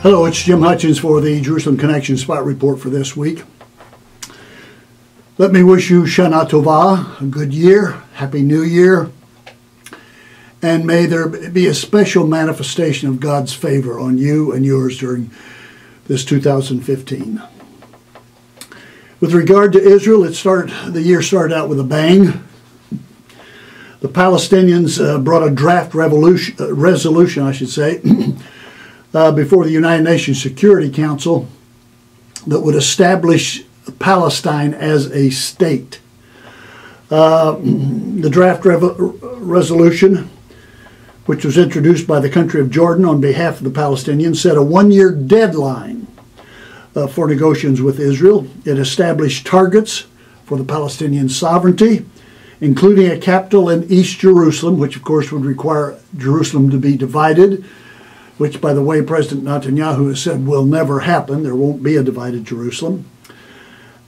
Hello, it's Jim Hutchens for the Jerusalem Connection Spot Report for this week. Let me wish you Shana Tova, a good year, Happy New Year, and may there be a special manifestation of God's favor on you and yours during this 2015. With regard to Israel, the year started out with a bang. The Palestinians brought a draft resolution, before the United Nations Security Council that would establish Palestine as a state. The draft resolution, which was introduced by the country of Jordan on behalf of the Palestinians, set a one-year deadline for negotiations with Israel. It established targets for the Palestinian sovereignty, including a capital in East Jerusalem, which of course would require Jerusalem to be divided, which, by the way, President Netanyahu has said will never happen. There won't be a divided Jerusalem.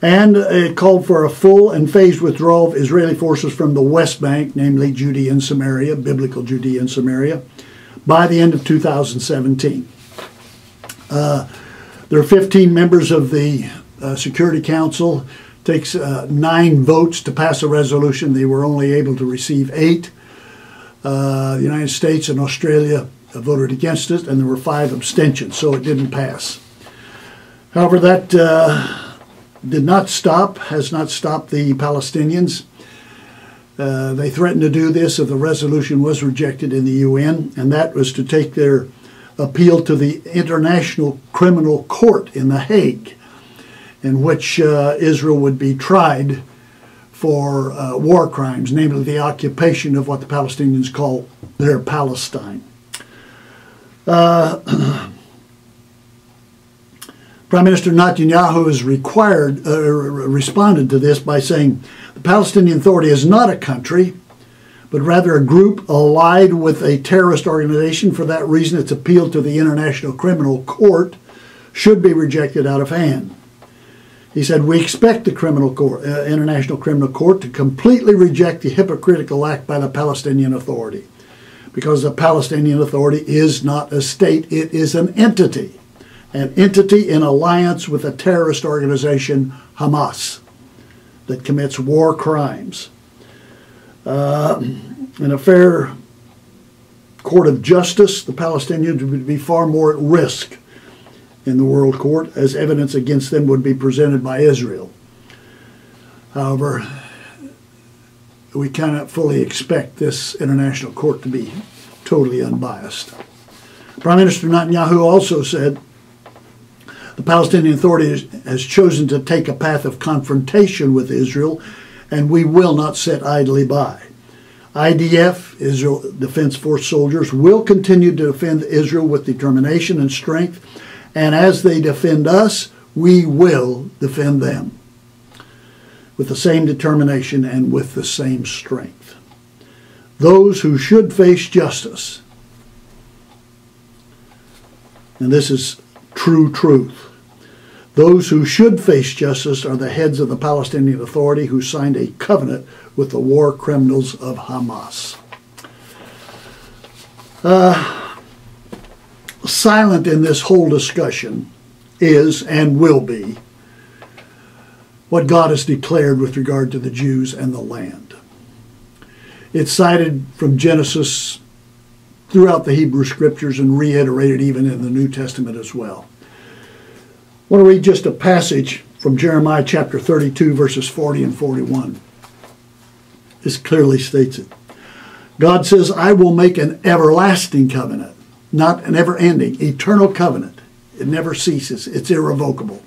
And it called for a full and phased withdrawal of Israeli forces from the West Bank, namely Judea and Samaria, biblical Judea and Samaria, by the end of 2017. There are 15 members of the Security Council. It takes 9 votes to pass a resolution. They were only able to receive 8. The United States and Australia voted against it, and there were 5 abstentions, so it didn't pass. However, that has not stopped the Palestinians. They threatened to do this if the resolution was rejected in the UN, and that was to take their appeal to the International Criminal Court in The Hague, in which Israel would be tried for war crimes, namely the occupation of what the Palestinians call their Palestine. Prime Minister Netanyahu has responded to this by saying the Palestinian Authority is not a country, but rather a group allied with a terrorist organization. For that reason, its appeal to the International Criminal Court should be rejected out of hand. He said, "We expect the International Criminal Court to completely reject the hypocritical act by the Palestinian Authority, because the Palestinian Authority is not a state, it is an entity in alliance with a terrorist organization, Hamas, that commits war crimes. In a fair court of justice, the Palestinians would be far more at risk in the World Court, as evidence against them would be presented by Israel. However, we cannot fully expect this international court to be totally unbiased." Prime Minister Netanyahu also said the Palestinian Authority has chosen to take a path of confrontation with Israel, and we will not sit idly by. IDF, Israel Defense Force soldiers, will continue to defend Israel with determination and strength, and as they defend us, we will defend them with the same determination and with the same strength. Those who should face justice, and this is true truth, those who should face justice are the heads of the Palestinian Authority who signed a covenant with the war criminals of Hamas. Silent in this whole discussion is and will be what God has declared with regard to the Jews and the land. It's cited from Genesis throughout the Hebrew Scriptures and reiterated even in the New Testament as well. I want to read just a passage from Jeremiah chapter 32, verses 40 and 41. This clearly states it. God says, "I will make an everlasting covenant," not an ever-ending, eternal covenant. It never ceases. It's irrevocable.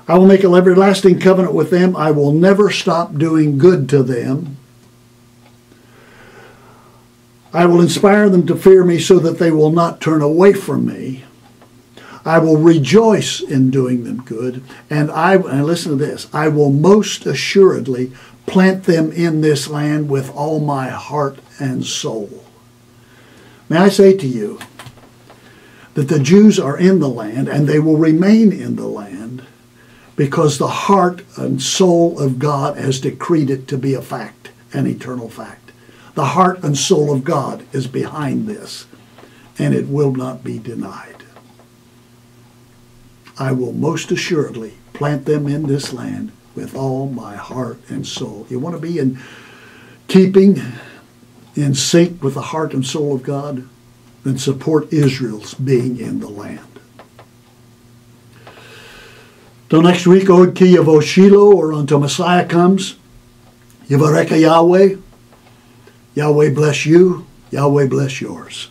"I will make an everlasting covenant with them. I will never stop doing good to them. I will inspire them to fear me so that they will not turn away from me. I will rejoice in doing them good. And listen to this, I will most assuredly plant them in this land with all my heart and soul." May I say to you that the Jews are in the land and they will remain in the land because the heart and soul of God has decreed it to be a fact, an eternal fact. The heart and soul of God is behind this, and it will not be denied. I will most assuredly plant them in this land with all my heart and soul. You want to be in keeping, in sync with the heart and soul of God? Then support Israel's being in the land. Till next week, Od Ki Yavo Shiloh, or until Messiah comes, Yivareka Yahweh. Yahweh bless you. Yahweh bless yours.